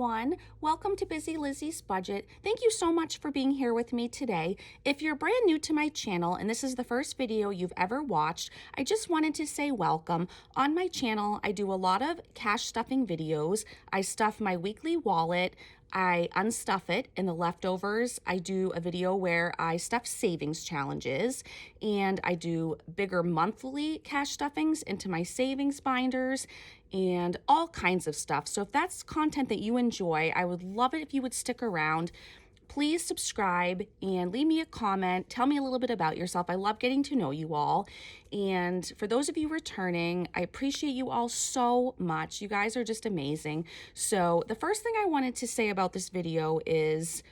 everyone. Welcome to Busy Lizzie's Budget. Thank you so much for being here with me today. If you're brand new to my channel and this is the first video you've ever watched, I just wanted to say welcome. On my channel, I do a lot of cash stuffing videos. I stuff my weekly wallet, I unstuff it, and the leftovers, I do a video where I stuff savings challenges, and I do bigger monthly cash stuffings into my savings binders and all kinds of stuff. So if that's content that you enjoy, I would love it if you would stick around. Please subscribe and leave me a comment. Tell me a little bit about yourself. I love getting to know you all. And for those of you returning, I appreciate you all so much. You guys are just amazing. So the first thing I wanted to say about this video is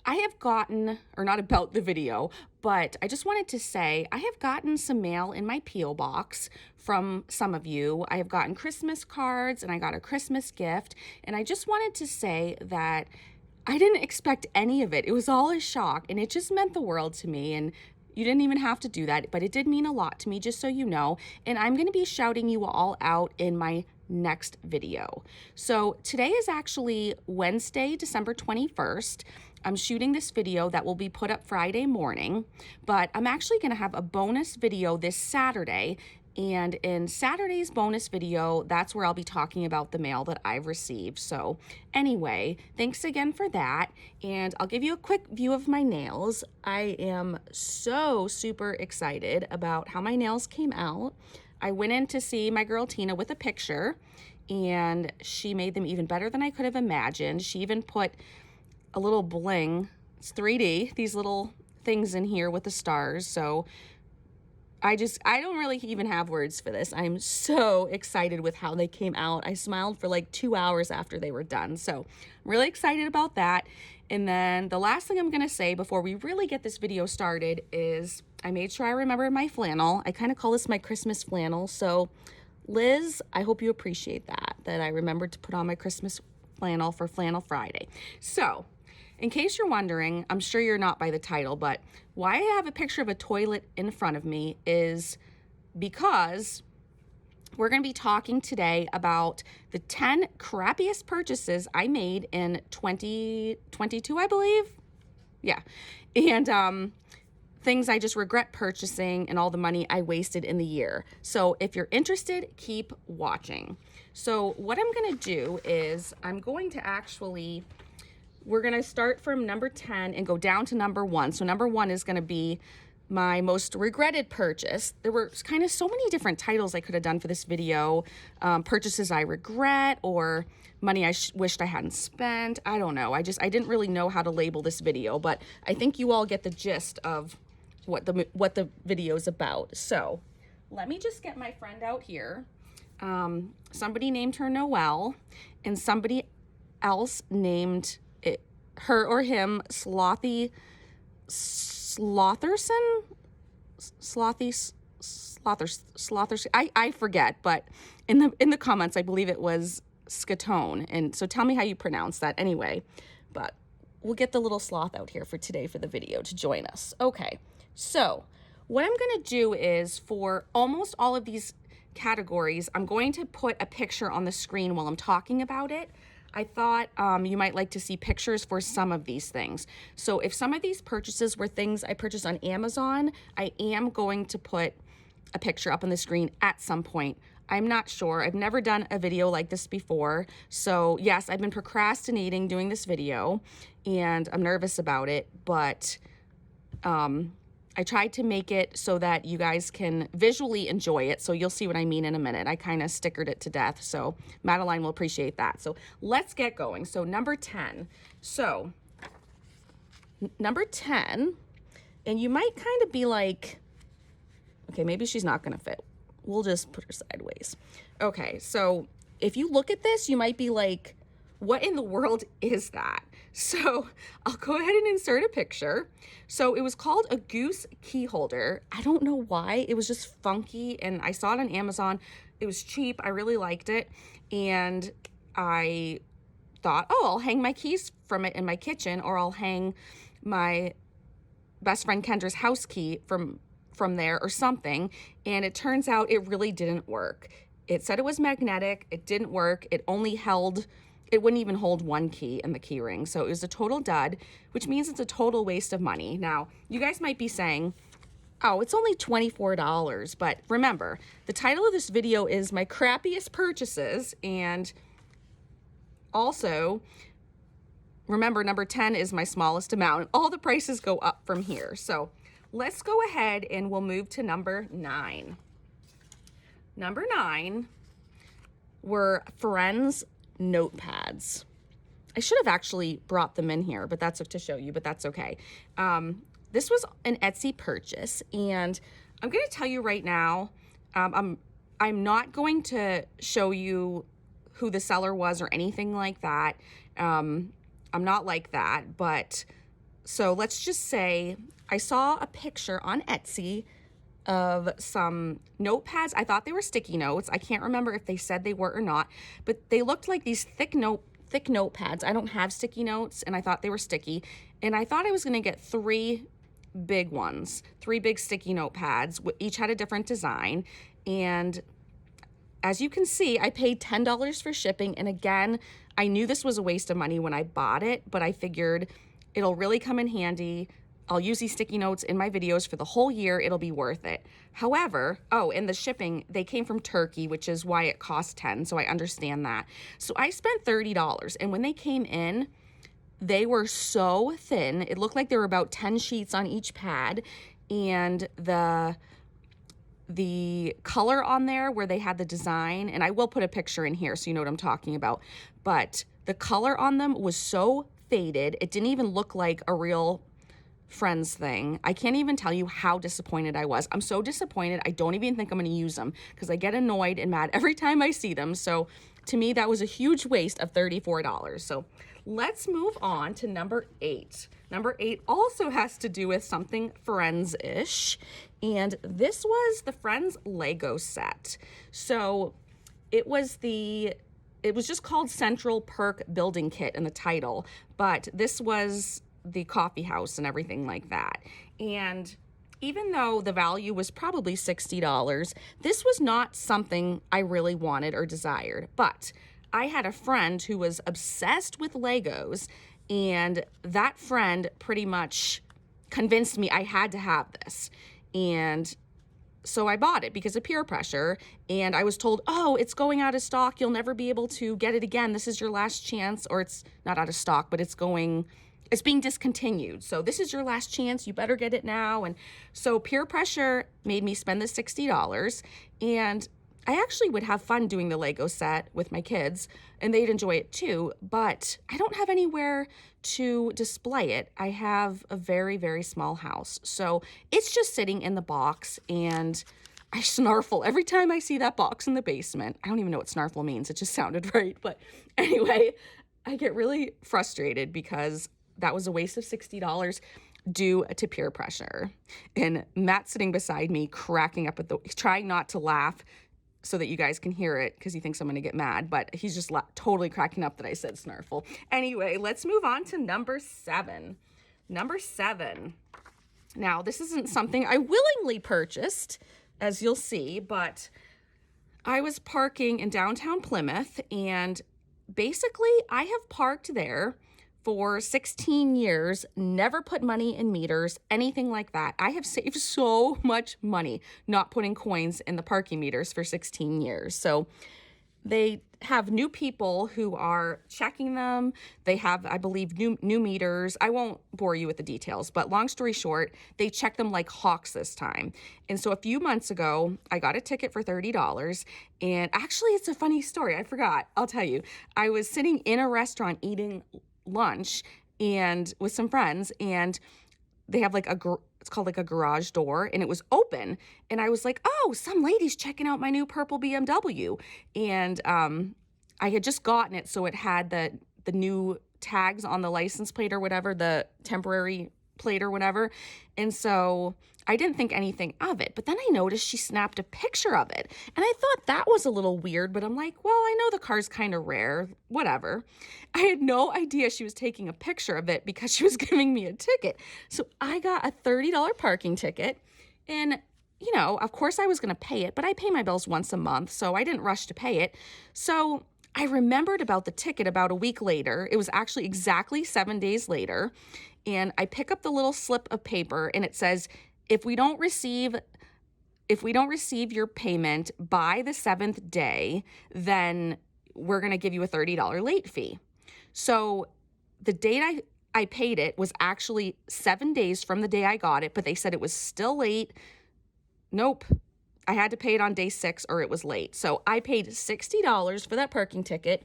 I have gotten, or not about the video, but I just wanted to say I have gotten some mail in my P.O. box from some of you. I have gotten Christmas cards and I got a Christmas gift. And I just wanted to say that I didn't expect any of it. It was all a shock and it just meant the world to me. And you didn't even have to do that, but it did mean a lot to me, just so you know. And I'm going to be shouting you all out in my next video. So today is actually Wednesday, December 21st. I'm shooting this video that will be put up Friday morning, but I'm actually going to have a bonus video this Saturday. And in Saturday's bonus video, that's where I'll be talking about the mail that I've received. So anyway, thanks again for that. And I'll give you a quick view of my nails. I am so super excited about how my nails came out. I went in to see my girl Tina with a picture and she made them even better than I could have imagined. She even put a little bling, it's 3D, these little things in here with the stars. So I don't really even have words for this. I'm so excited with how they came out. I smiled for like 2 hours after they were done. So I'm really excited about that. And then the last thing I'm going to say before we really get this video started is I made sure I remembered my flannel. I kind of call this my Christmas flannel. So Liz, I hope you appreciate that I remembered to put on my Christmas flannel for Flannel Friday. So in case you're wondering, I'm sure you're not by the title, but why I have a picture of a toilet in front of me is because we're going to be talking today about the 10 crappiest purchases I made in 2022, I believe. Yeah. And things I just regret purchasing and all the money I wasted in the year. So if you're interested, keep watching. So what I'm going to do is we're going to start from number 10 and go down to number 1. So number 1 is going to be my most regretted purchase. There were kind of so many different titles I could have done for this video. Purchases I regret, or money I wished I hadn't spent. I don't know. I didn't really know how to label this video, but I think you all get the gist of what the video is about. So let me just get my friend out here. Somebody named her Noelle, and somebody else named her or him Slotherson. I forget, but in the comments I believe it was Scatone, and so tell me how you pronounce that anyway. But we'll get the little sloth out here for today for the video to join us. Okay, so what I'm gonna do is for almost all of these categories, I'm going to put a picture on the screen while I'm talking about it. I thought you might like to see pictures for some of these things. So if some of these purchases were things I purchased on Amazon, I am going to put a picture up on the screen at some point. I'm not sure. I've never done a video like this before. So yes, I've been procrastinating doing this video and I'm nervous about it, but I tried to make it so that you guys can visually enjoy it. So you'll see what I mean in a minute. I kind of stickered it to death. So Madeline will appreciate that. So let's get going. So number 10. So number 10, and you might kind of be like, okay, maybe she's not going to fit. We'll just put her sideways. Okay. So if you look at this, you might be like, what in the world is that? So I'll go ahead and insert a picture. So it was called a Goose key holder. I don't know why. It was just funky and I saw it on Amazon. It was cheap. I really liked it. And I thought, oh, I'll hang my keys from it in my kitchen, or I'll hang my best friend Kendra's house key from there or something. And it turns out it really didn't work. It said it was magnetic. It didn't work. It only held it wouldn't even hold one key in the key ring. So it was a total dud, which means it's a total waste of money. Now, you guys might be saying, oh, it's only $24. But remember, the title of this video is my crappiest purchases. And also, remember, number 10 is my smallest amount. All the prices go up from here. So let's go ahead and we'll move to number 9. Number 9 were Friends notepads. I should have actually brought them in here, but that's to show you, but that's okay. This was an Etsy purchase, and I'm going to tell you right now, I'm not going to show you who the seller was or anything like that. I'm not like that, but so let's just say I saw a picture on Etsy of some notepads. I thought they were sticky notes. I can't remember if they said they were or not, but they looked like these thick notepads. I don't have sticky notes, and I thought they were sticky, and I thought I was going to get 3 big ones, 3 big sticky notepads. Each had a different design, and as you can see, I paid $10 for shipping, and again, I knew this was a waste of money when I bought it, but I figured it'll really come in handy. I'll use these sticky notes in my videos for the whole year. It'll be worth it. However, oh, and the shipping, they came from Turkey, which is why it cost $10, so I understand that. So I spent $30, and when they came in, they were so thin. It looked like there were about 10 sheets on each pad, and the color on there where they had the design, and I will put a picture in here so you know what I'm talking about, but the color on them was so faded. It didn't even look like a real Friends thing. I can't even tell you how disappointed I was. I'm so disappointed. I don't even think I'm going to use them because I get annoyed and mad every time I see them. So to me, that was a huge waste of $34. So let's move on to number 8. Number 8 also has to do with something Friends-ish, and this was the Friends Lego set. So it was just called Central Perk Building Kit in the title, but this was the coffee house and everything like that. And even though the value was probably $60, this was not something I really wanted or desired. But I had a friend who was obsessed with Legos, and that friend pretty much convinced me I had to have this. And so I bought it because of peer pressure, and I was told, oh, it's going out of stock. You'll never be able to get it again. This is your last chance, or it's not out of stock, but it's being discontinued. So this is your last chance. You better get it now. And so peer pressure made me spend the $60. And I actually would have fun doing the Lego set with my kids, and they'd enjoy it too. But I don't have anywhere to display it. I have a very, very small house. So it's just sitting in the box, and I snarfle every time I see that box in the basement. I don't even know what snarfle means. It just sounded right. But anyway, I get really frustrated because that was a waste of $60 due to peer pressure. And Matt's sitting beside me cracking up trying not to laugh so that you guys can hear it because he thinks I'm going to get mad, but he's just totally cracking up that I said snarfle. Anyway, let's move on to number 7. Number 7. Now, this isn't something I willingly purchased, as you'll see, but I was parking in downtown Plymouth, and basically I have parked there for 16 years, never put money in meters, anything like that. I have saved so much money not putting coins in the parking meters for 16 years. So they have new people who are checking them. They have, I believe, new meters. I won't bore you with the details, but long story short, they check them like hawks this time. And so a few months ago, I got a ticket for $30. And actually, it's a funny story. I forgot. I'll tell you. I was sitting in a restaurant eating lunch and with some friends, and they have like it's called like a garage door, and it was open, and I was like, oh, some lady's checking out my new purple BMW. And I had just gotten it, so it had the new tags on the license plate or whatever, the temporary plate or whatever. And so I didn't think anything of it, but then I noticed she snapped a picture of it, and I thought that was a little weird, but I'm like, well, I know the car's kind of rare, whatever. I had no idea she was taking a picture of it because she was giving me a ticket. So I got a $30 parking ticket, and you know, of course I was going to pay it, but I pay my bills once a month, so I didn't rush to pay it. So I remembered about the ticket about a week later. It was actually exactly 7 days later. And I pick up the little slip of paper and it says, if we don't receive your payment by the 7th day, then we're going to give you a $30 late fee. So the date I paid it was actually 7 days from the day I got it, but they said it was still late. Nope. I had to pay it on day 6 or it was late. So I paid $60 for that parking ticket,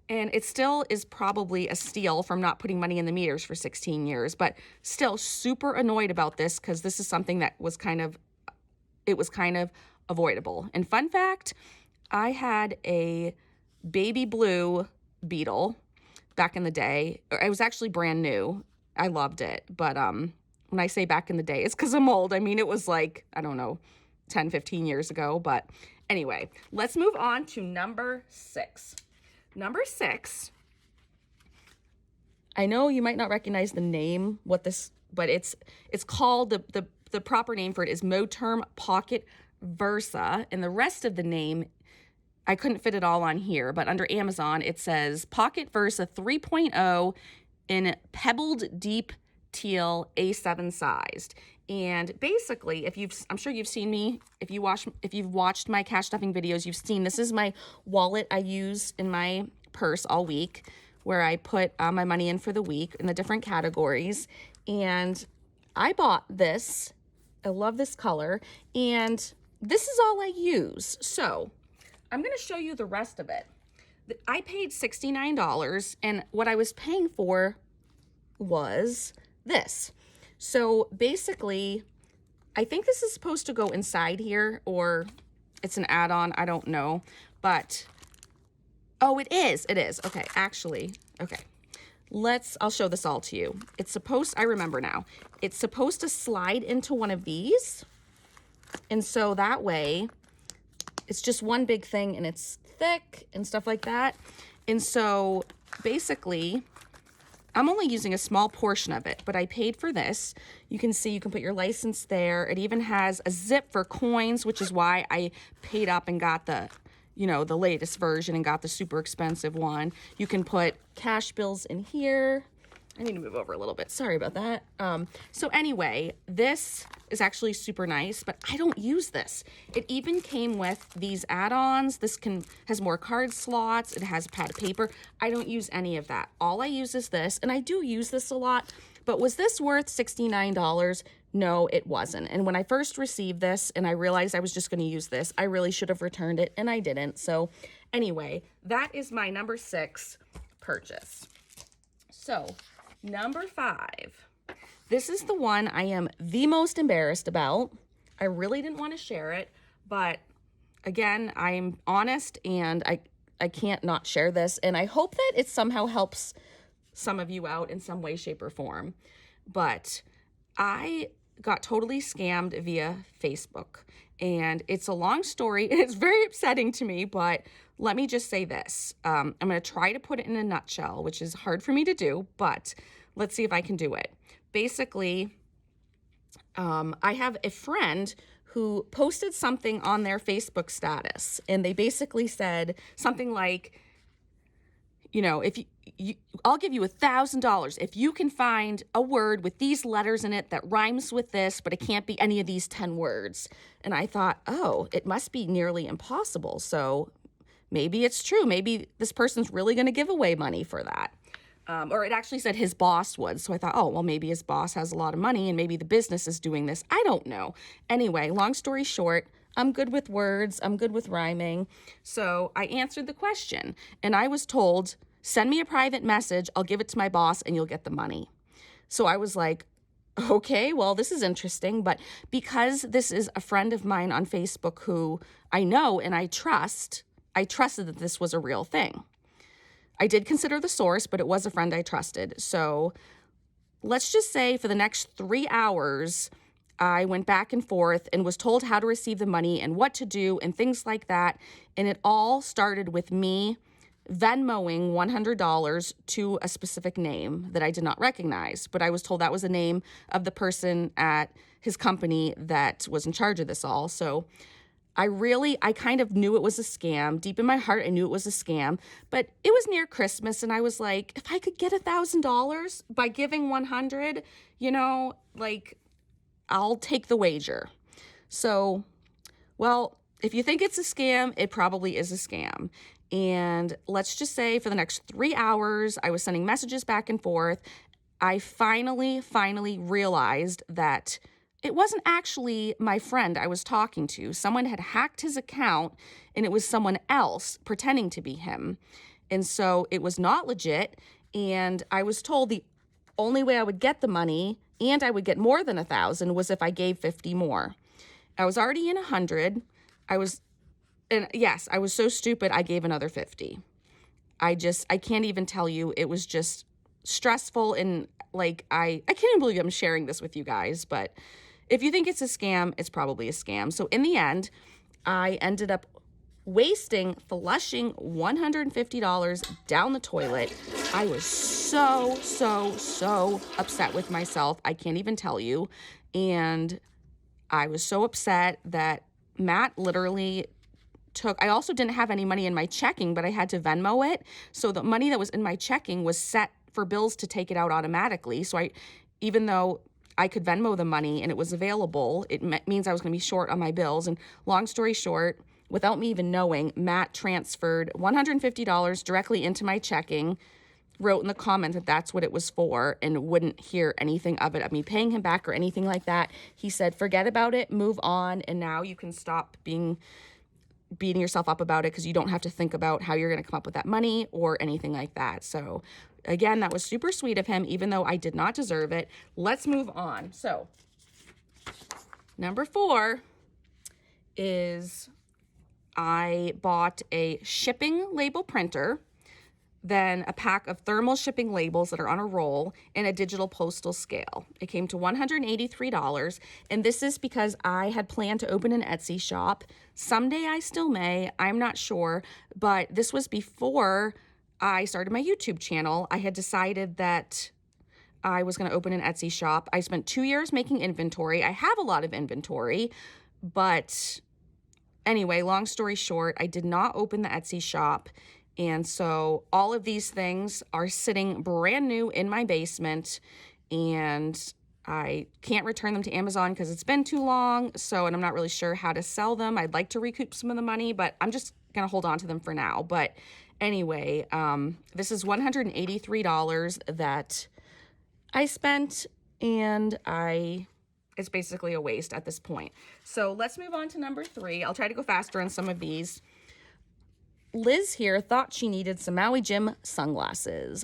and it still is probably a steal from not putting money in the meters for 16 years, but still super annoyed about this because this is something that was kind of avoidable. And fun fact, I had a baby blue Beetle back in the day. It was actually brand new. I loved it. But when I say back in the day, it's because I'm old. I mean, it was like, I don't know, 10, 15 years ago. But anyway, let's move on to number 6. Number 6, I know you might not recognize the name, but it's called, the proper name for it is Moterm Pocket Versa. And the rest of the name, I couldn't fit it all on here, but under Amazon, it says Pocket Versa 3.0 in pebbled deep teal A7 sized. And basically, I'm sure you've seen me, if you've watched my cash stuffing videos, you've seen this is my wallet I use in my purse all week, where I put my money in for the week in the different categories. And I bought this. I love this color, and this is all I use. So I'm going to show you the rest of it. I paid $69, and what I was paying for was this. So basically, I think this is supposed to go inside here, or it's an add-on. I don't know, but oh, it is. It is. Okay, actually, okay. I'll show this all to you. I remember now. It's supposed to slide into one of these. And so that way, it's just one big thing and it's thick and stuff like that. And so basically, I'm only using a small portion of it, but I paid for this. You can see you can put your license there. It even has a zip for coins, which is why I paid up and got the latest version and got the super expensive one. You can put cash bills in here. I need to move over a little bit. Sorry about that. So anyway, this is actually super nice, but I don't use this. It even came with these add-ons. This has more card slots. It has pad paper. I don't use any of that. All I use is this, and I do use this a lot, but was this worth $69? No, it wasn't. And when I first received this and I realized I was just going to use this, I really should have returned it, and I didn't. So anyway, that is my number 6 purchase. So number 5. This is the one I am the most embarrassed about. I really didn't want to share it, but again, I'm honest and I can't not share this. And I hope that it somehow helps some of you out in some way, shape, or form. But I got totally scammed via Facebook. And it's a long story and it's very upsetting to me, but let me just say this. I'm going to try to put it in a nutshell, which is hard for me to do, but let's see if I can do it. Basically, I have a friend who posted something on their Facebook status, and they basically said something like, if I'll give you $1,000 if you can find a word with these letters in it that rhymes with this, but it can't be any of these 10 words. And I thought, oh, it must be nearly impossible. So maybe it's true. Maybe this person's really going to give away money for that. Or it actually said his boss would. So I thought, oh, well, maybe his boss has a lot of money and maybe the business is doing this. I don't know. Anyway, long story short, I'm good with words. I'm good with rhyming. So I answered the question and I was told, send me a private message. I'll give it to my boss and you'll get the money. So I was like, okay, well, this is interesting. But because this is a friend of mine on Facebook who I know and I trusted that this was a real thing. I did consider the source, but it was a friend I trusted. So let's just say for the next 3 hours, I went back and forth and was told how to receive the money and what to do and things like that. And it all started with me Venmoing $100 to a specific name that I did not recognize. But I was told that was the name of the person at his company that was in charge of this all. So I kind of knew it was a scam. Deep in my heart, I knew it was a scam, but it was near Christmas and I was like, if I could get $1,000 by giving 100, like I'll take the wager. So, well, if you think it's a scam, it probably is a scam. And let's just say for the next 3 hours, I was sending messages back and forth. I finally realized that it wasn't actually my friend I was talking to. Someone had hacked his account and it was someone else pretending to be him. And so it was not legit. And I was told the only way I would get the money and I would get more than 1,000 was if I gave 50 more. I was already in 100. And yes, I was so stupid, I gave another 50. I can't even tell you. It was just stressful. And like, I can't even believe I'm sharing this with you guys, but if you think it's a scam, it's probably a scam. So in the end, I ended up flushing $150 down the toilet. I was so upset with myself. I can't even tell you. And I was so upset that Matt literally I also didn't have any money in my checking, but I had to Venmo it. So the money that was in my checking was set for bills to take it out automatically. So even though I could Venmo the money and it was available, it means I was going to be short on my bills. And long story short, without me even knowing, Matt transferred $150 directly into my checking, wrote in the comment that that's what it was for, and wouldn't hear anything of it, of me paying him back or anything like that. He said, forget about it, move on, and now you can stop beating yourself up about it because you don't have to think about how you're going to come up with that money or anything like that. So again, that was super sweet of him, even though I did not deserve it. Let's move on. So number 4 is I bought a shipping label printer, then a pack of thermal shipping labels that are on a roll, and a digital postal scale. It came to $183, and this is because I had planned to open an Etsy shop. Someday I still may, I'm not sure, but this was before I started my YouTube channel. I had decided that I was going to open an Etsy shop. I spent 2 years making inventory. I have a lot of inventory, but anyway, long story short, I did not open the Etsy shop. And so all of these things are sitting brand new in my basement, and I can't return them to Amazon because it's been too long. And I'm not really sure how to sell them. I'd like to recoup some of the money, but I'm just going to hold on to them for now. But anyway, this is $183 that I spent, and it's basically a waste at this point. So let's move on to number 3. I'll try to go faster on some of these. Liz here thought she needed some Maui Jim sunglasses.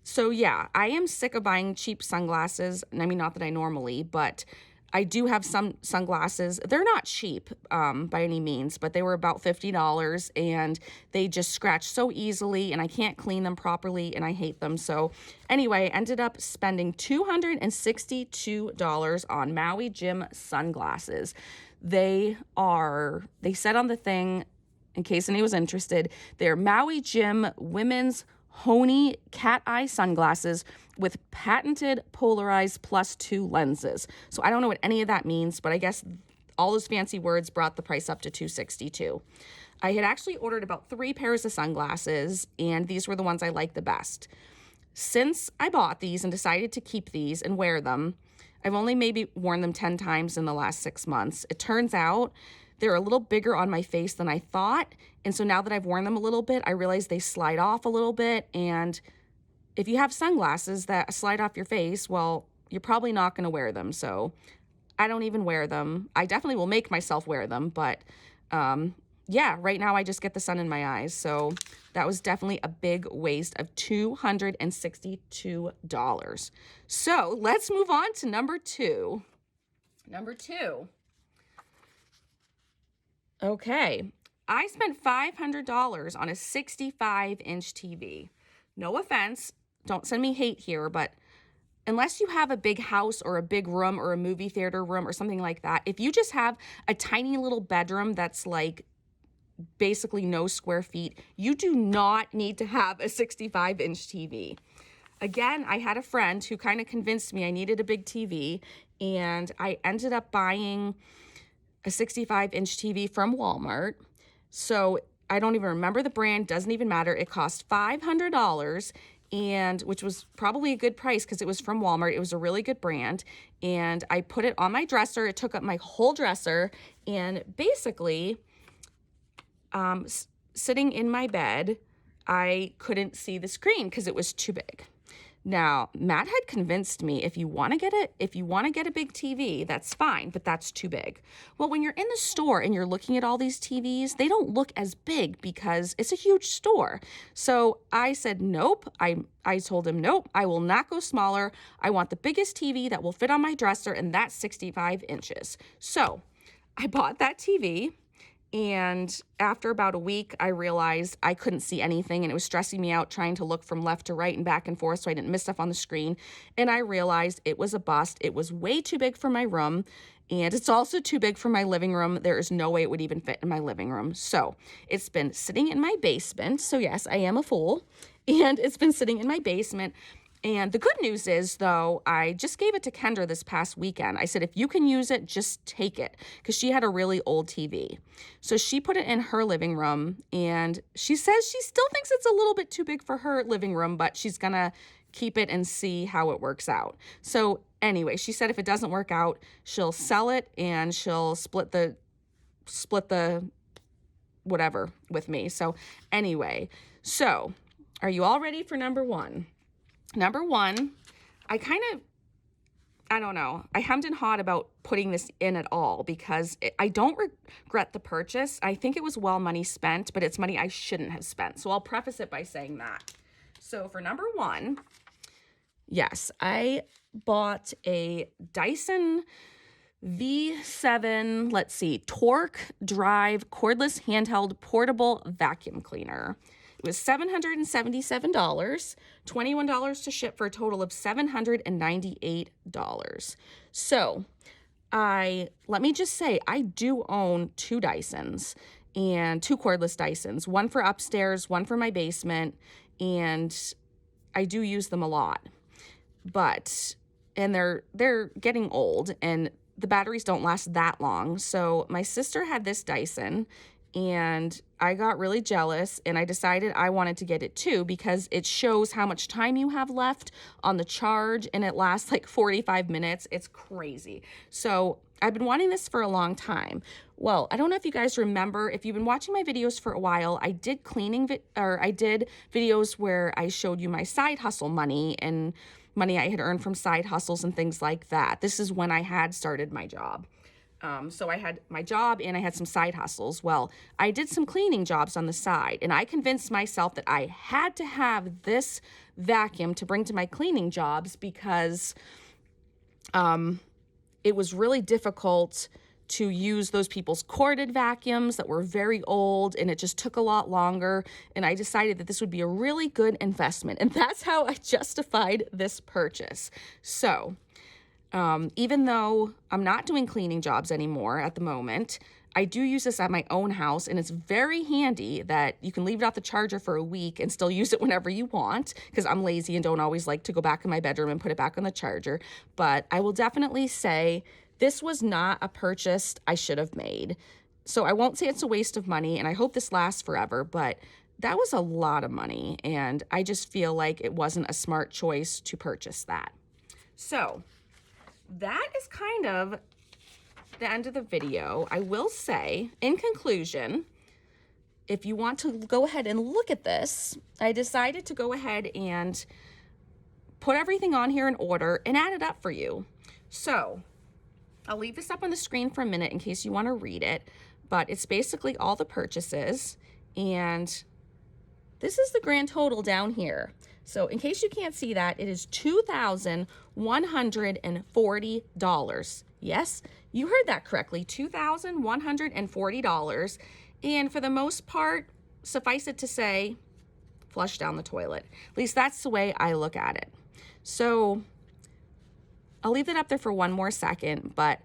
So yeah, I am sick of buying cheap sunglasses. I mean, not that I normally, but I do have some sunglasses. They're not cheap by any means, but they were about $50, and they just scratch so easily, and I can't clean them properly, and I hate them. So anyway, I ended up spending $262 on Maui Jim sunglasses. They said on the thing, in case anyone was interested, they're Maui Jim women's Honey cat eye sunglasses with patented polarized +2 lenses. So I don't know what any of that means, but I guess all those fancy words brought the price up to $262. I had actually ordered about 3 pairs of sunglasses, and these were the ones I liked the best. Since I bought these and decided to keep these and wear them, I've only maybe worn them 10 times in the last 6 months. It turns out they're a little bigger on my face than I thought. And so now that I've worn them a little bit, I realize they slide off a little bit. And if you have sunglasses that slide off your face, well, you're probably not going to wear them. So I don't even wear them. I definitely will make myself wear them. But yeah, right now I just get the sun in my eyes. So that was definitely a big waste of $262. So let's move on to number 2. Number 2. Okay, I spent $500 on a 65-inch TV. No offense, don't send me hate here, but unless you have a big house or a big room or a movie theater room or something like that, if you just have a tiny little bedroom that's like basically no square feet, you do not need to have a 65-inch TV. Again, I had a friend who kind of convinced me I needed a big TV, and I ended up buying a 65-inch TV from Walmart. So I don't even remember the brand, doesn't even matter. It cost $500, and which was probably a good price because it was from Walmart. It was a really good brand. And I put it on my dresser. It took up my whole dresser. And basically, sitting in my bed, I couldn't see the screen because it was too big. Now, Matt had convinced me if you want to get a big TV, that's fine, but that's too big. Well, when you're in the store and you're looking at all these TVs, they don't look as big because it's a huge store. So I said, nope. I told him, nope, I will not go smaller. I want the biggest TV that will fit on my dresser, and that's 65 inches. So I bought that TV. And after about a week, I realized I couldn't see anything, and it was stressing me out trying to look from left to right and back and forth so I didn't miss stuff on the screen. And I realized it was a bust. It was way too big for my room, and it's also too big for my living room. There is no way it would even fit in my living room. So it's been sitting in my basement. So yes, I am a fool. And it's been sitting in my basement. And the good news is, though, I just gave it to Kendra this past weekend. I said, if you can use it, just take it, because she had a really old TV. So she put it in her living room, and she says she still thinks it's a little bit too big for her living room, but she's going to keep it and see how it works out. So anyway, she said if it doesn't work out, she'll sell it and she'll split the whatever with me. So anyway, so are you all ready for number one? Number one, I don't know. I hemmed and hawed about putting this in at all because I don't regret the purchase. I think it was well money spent, but it's money I shouldn't have spent. So I'll preface it by saying that. So for number one, yes, I bought a Dyson V7, let's see, torque drive cordless handheld portable vacuum cleaner. It was $777, $21 to ship for a total of $798. So let me just say, I do own two Dysons and two cordless Dysons, one for upstairs, one for my basement, and I do use them a lot. And they're getting old, and the batteries don't last that long. So my sister had this Dyson, and I got really jealous, and I decided I wanted to get it too because it shows how much time you have left on the charge, and it lasts like 45 minutes. It's crazy. So I've been wanting this for a long time. Well, I don't know if you guys remember, if you've been watching my videos for a while, I did I did videos where I showed you my side hustle money and money I had earned from side hustles and things like that. This is when I had started my job. So I had my job and I had some side hustles. Well, I did some cleaning jobs on the side, and I convinced myself that I had to have this vacuum to bring to my cleaning jobs because it was really difficult to use those people's corded vacuums that were very old, and it just took a lot longer. And I decided that this would be a really good investment, and that's how I justified this purchase. So even though I'm not doing cleaning jobs anymore at the moment, I do use this at my own house, and it's very handy that you can leave it off the charger for a week and still use it whenever you want, because I'm lazy and don't always like to go back in my bedroom and put it back on the charger. But I will definitely say this was not a purchase I should have made. So I won't say it's a waste of money, and I hope this lasts forever, but that was a lot of money, and I just feel like it wasn't a smart choice to purchase that. So that is kind of the end of the video. I will say, in conclusion, if you want to go ahead and look at this, I decided to go ahead and put everything on here in order and add it up for you. So I'll leave this up on the screen for a minute in case you want to read it, but it's basically all the purchases, and this is the grand total down here. So in case you can't see that, it is $2,140. Yes, you heard that correctly, $2,140. And for the most part, suffice it to say, flush down the toilet. At least that's the way I look at it. So I'll leave that up there for one more second, but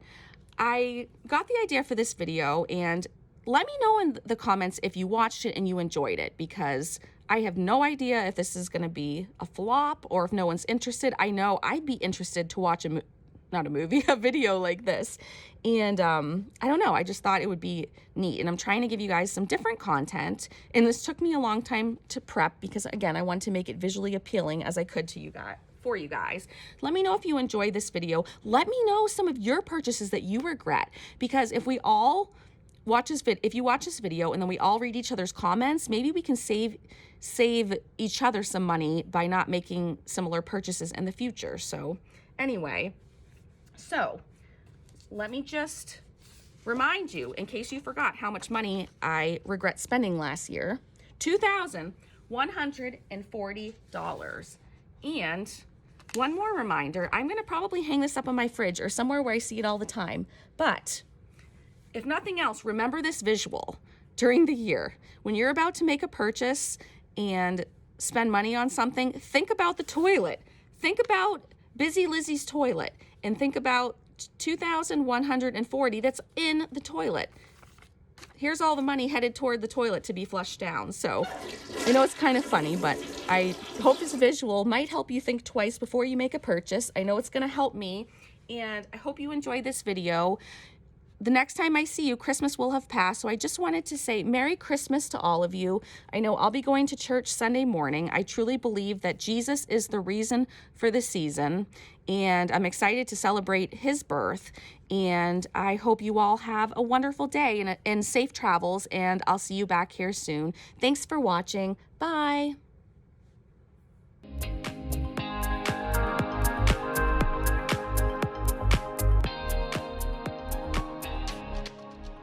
I got the idea for this video, and let me know in the comments if you watched it and you enjoyed it, because I have no idea if this is going to be a flop or if no one's interested. I know I'd be interested to watch not a movie, a video like this. And I don't know, I just thought it would be neat. And I'm trying to give you guys some different content. And this took me a long time to prep because, again, I want to make it visually appealing as I could to you guys. For you guys. Let me know if you enjoy this video. Let me know some of your purchases that you regret, because if we all watch this if you watch this video and then we all read each other's comments, maybe we can save each other some money by not making similar purchases in the future. So anyway, so let me just remind you, in case you forgot how much money I regret spending last year. $2,140. And one more reminder, I'm going to probably hang this up on my fridge or somewhere where I see it all the time. But if nothing else, remember this visual during the year. When you're about to make a purchase and spend money on something, think about the toilet. Think about Busy Lizzy's toilet and think about 2,140 that's in the toilet. Here's all the money headed toward the toilet to be flushed down. So I know it's kind of funny, but I hope this visual might help you think twice before you make a purchase. I know it's going to help me, and I hope you enjoy this video. The next time I see you, Christmas will have passed, so I just wanted to say Merry Christmas to all of you. I know I'll be going to church Sunday morning. I truly believe that Jesus is the reason for the season, and I'm excited to celebrate his birth, and I hope you all have a wonderful day and safe travels, and I'll see you back here soon. Thanks for watching. Bye.